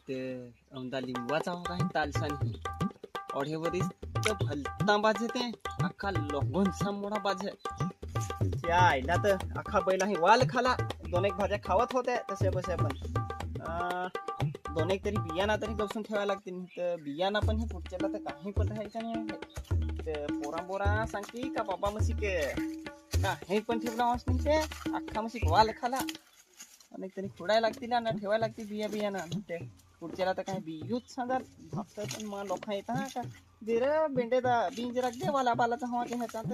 ते औंदा लिंबाचा होता हे तालसानी ओढे वरीस तर भलता बाजे ते अख्खा लोगोंचा मोठा बाजे त्या आईला तर अख्खा बैला हे वाल खाला दोन एक भाज्या खावत होत्या तसे बसे पण दोन एक तरी बियाणा तरी गवसून ठेवायला लागतील तर बियाणा पण हे पुढच्याला तर काही पण राहायचं नाही ते पोरा पोरा सांगते का बाबा मशी के का हे पण ठेवला वास नाही ते अख्खा मशी वाल खाला अनेक तरी खोडायला लागतील ना ठेवायला लागतील बियाणा ते पुढच्याला तर काही बियूच सांगाल फक्त पण मग लोक येत हा का दे रे बेंडे दा बींज राख दे वाला पालाचा हवा के ह्याच्यात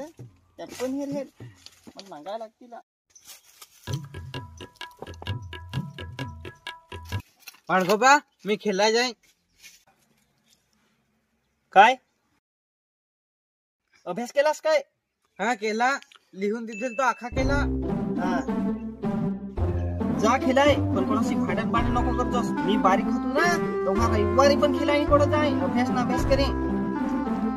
त्या पण हे मग मागायला लागतील बाळगोबा मी खेळला जाईन काय अभ्यास केलास काय हा केला लिहून दिसेल तो आखा केला हा जा खेळाय पण कोणाशी भांडण पाणी नको करतोस मी बारीक होतो ना तेव्हा रविवारी पण खेळाय कडे जाय अभ्यास ना अभ्यास करे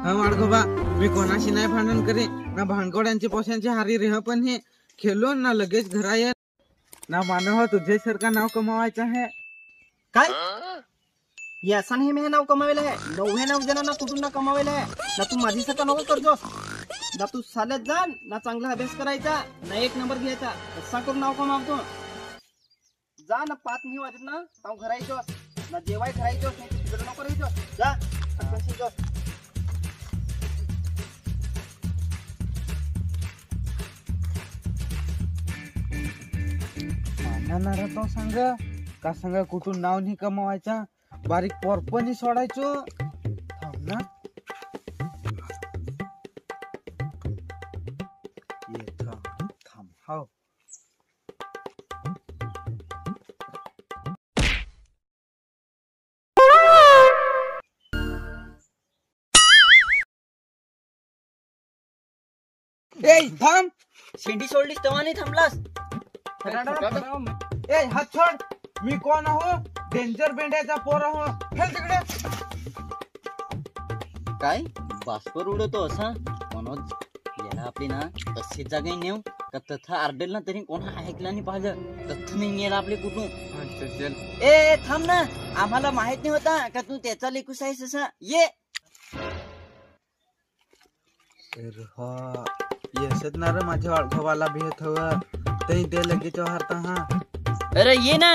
हा बाळगोबा मी कोणाशी नाही भांडण करे ना भांडकोड्यांचे पोशांचे हारी रेह पण हे खेळलो ना लगेच घरा ये ना मानव तुझे सरका नाव कमावायचं आहे काय यासा नाही मी हे नाव कमावेलं आहे 99 जणांना कुठून ना कमावेलं आहे ना तू माझी सरका नको करतोस ना तू साल्यात जा ना चांगला अभ्यास करायचा ना एक नंबर घ्यायचा असा करून नाव कमावतो जा ना 5 नाही वाजत ना ताव घरायचोस ना जेवाय घरायचोस नाही तू तिकडे नको राहायचोस जा आपण शिकतोस मानणार तो सांग का सांग कुठून नाव नाही कमवायचा बारीक पोरपणी सोडायचो थांब ना थांब हाव ए थांब शेंडी सोडलीस तेव्हा नाही थांबलास ए हात सोड मी कोण आहो डेंजर बेंड्याचा पोर आहो चल तिकडे काय बासवर उडवतो असा मनोज याला आपली ना तशी जागा नेऊ का तथा आरडेल ना तरी कोणा ऐकला नाही पाहिलं तथ नाही नेला आपले कुठून ए थांब ना आम्हाला माहित नाही होता का तू त्याचा लेकूस आहेस असा ये येसत ना रे माझ्या वाळखोबाला भेट हवं तरी ते लगेच हारता हा अरे ये ना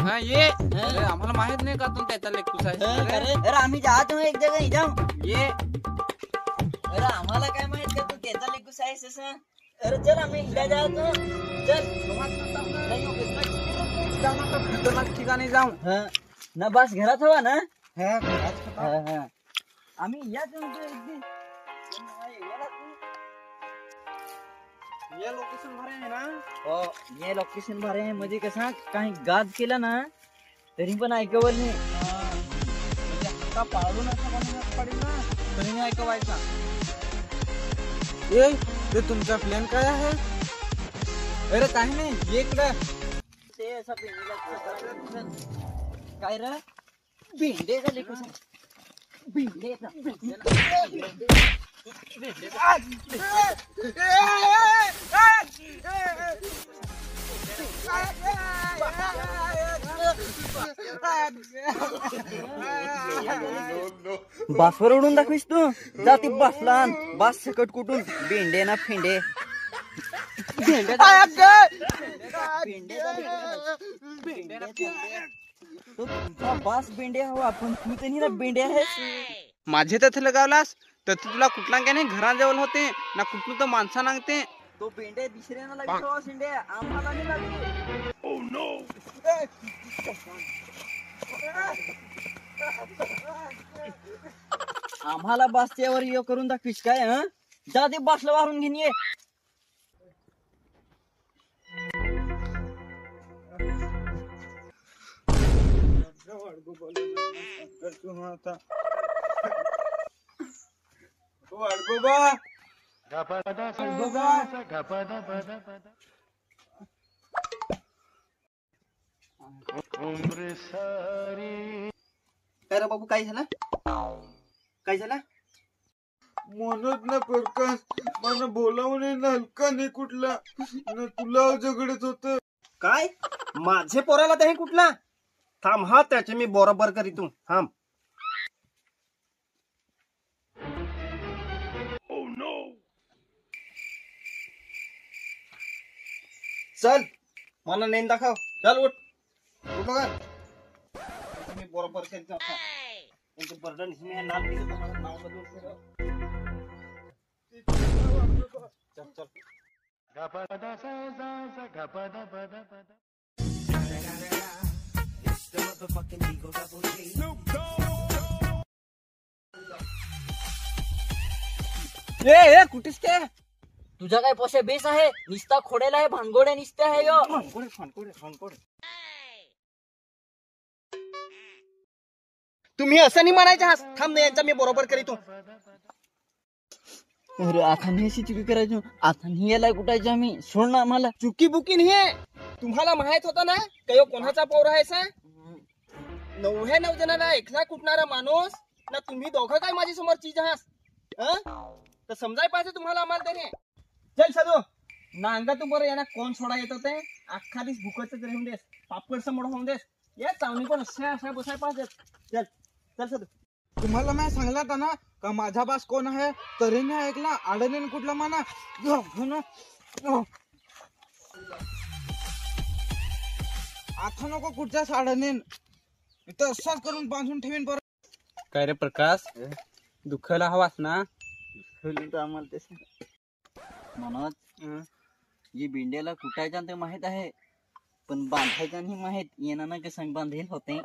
हाँ ये अरे आम्हाला माहित नाही का तू त्याचा लेकूस आहे अरे आम्ही जात हो एक जगह जाऊ ये अरे आम्हाला काय माहित का तू त्याचा लेकूस आहेस असं अरे चल आम्ही इला जातो चल खतरनाक ठिकाणी जाऊ ना बस घरात हवा ना हाँ आम्ही याच ये लोकेशन भरे है ना हो ये लोकेशन भरे आहे म्हणजे कसं काही गाद केला ना तरी पण ऐकवल नाही म्हणजे आता पाळून असं पडेल ना तरी नाही ऐकवायचा ए ते तुमचा प्लॅन काय आहे अरे काही नाही ये इकडे ते असं भेंडीला काय रे भेंडे झाले कसं भेंडे बासवर उडून दाखवीस तू जाती बसला बास सकट कुठून भेंडे ना फेंडे बास भेंडे हवा पण तू तरी ना भेंडे आहेस माझे तर लगावलास तर तुला कुठला काय नाही घराजवळ होते ना कुठून तर माणसा नांगते तो भेंडे दुसऱ्याला लागतो शिंडे आम्हाला नाही लागले ओह नो आम्हाला बास्त्यावर ये करून दाखवीस काय हं जा ते बासला वारून घेऊन ये काय रे बाबू काय झालं काय झालं म्हणत ना प्रकाश मला बोलावून हलका नाही कुठला न तुला झगडत होत. काय माझे पोराला ते कुठला थांब हा त्याचे मी बरोबर करी तू थांब. चल मला नेन दाखव. चल उठ उठ बघा. मी बरोबर करतो. त्यांचे बर्डन मी नाव दिलं तर मला नाव बदलून ठेव. चल चल. ए कुठेस ते तुझा काय पोशे बेस आहे निस्ता खोडेला आहे भानगोड्या निसते आहे यो. तुम्ही असं नाही म्हणायचं हास. थांब ना यांचा मी बरोबर करीतो. अरे आता नाही अशी चुकी करायची आता नाही यायला कुठायची आम्ही सोड ना आम्हाला. चुकी बुकी नाही तुम्हाला माहित होता ना कयो कोणाचा पौर आहे सा. 9 जणांना एकला कुटणारा माणूस ना तुम्ही दोघं काय माझ्या समोर चीज आहात तर समजाय पाहिजे तुम्हाला आम्हाला तरी. चल साधू ना अंगा तू बरं यांना कोण सोडा येत होते अख्खा दिस भुकच होऊन देस पापड समोर होऊन देस या चावणी पण अशा बसाय पाहिजे. चल चल साधू. तुम्हाला मी सांगला होता ना का माझा बास कोण आहे तरी नाही ऐकला. आडनेन कुठला माना आता नको कुठच्या साडनेन इथं असंच करून बांधून ठेवीन परत. काय रे प्रकाश दुखायला हवास ना. आम्हाला तसं मनोज ये बिंड्याला कुटायचा ते माहित आहे पण बांधायचा नाही माहित. येणार ना कसं बांधेल होते.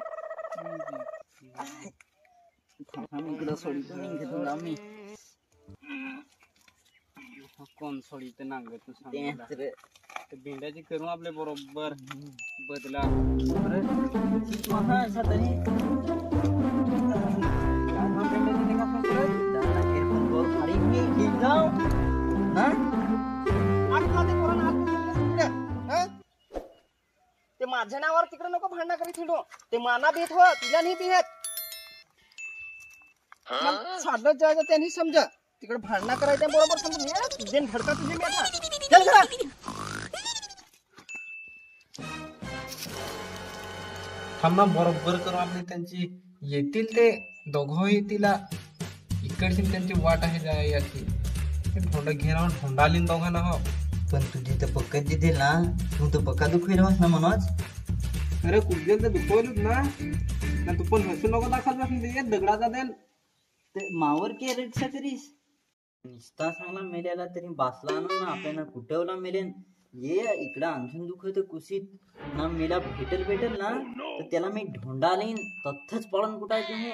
इकडं सोडतो निघतो आम्ही. कोण सोडी ते नांग तू सांग. भिंड्याची करू आपले बरोबर बदला. ते माझ्या नावावर तिकडे नको भांडणं करीत हिंडो. ते माना भीत हो तुझ्या नाही भीत. साधलं जायचं त्यांनी समजा तिकडे भांडणं करायचं बरोबर समजून देन भडका तुझी मी आता. चल जरा. थांब ना बरोबर करू आपली त्यांची. येतील ते दोघं येतील. इकडची त्यांची वाट आहे जायची. ते थोडं घेऊन ढोंडालीन दोघांना हो. पण तुझी तर पक्कच दिली ना तू तर पक्का दुखवी राहस ना मनोज. अरे कुठे तर दुखवलंच ना तू पण हसू नको दाखल दगडाचा देन. ते मावर के रिक्षा करीस निस्ता चांगला मेल्याला तरी बासला ना आपल्याला कुठवला मेलेन. ये इकडं आणखीन दुखत कुशीत ना मेला भेटेल ना तर त्याला मी ढोंडालीन तथ्थच पळून कुठायचे.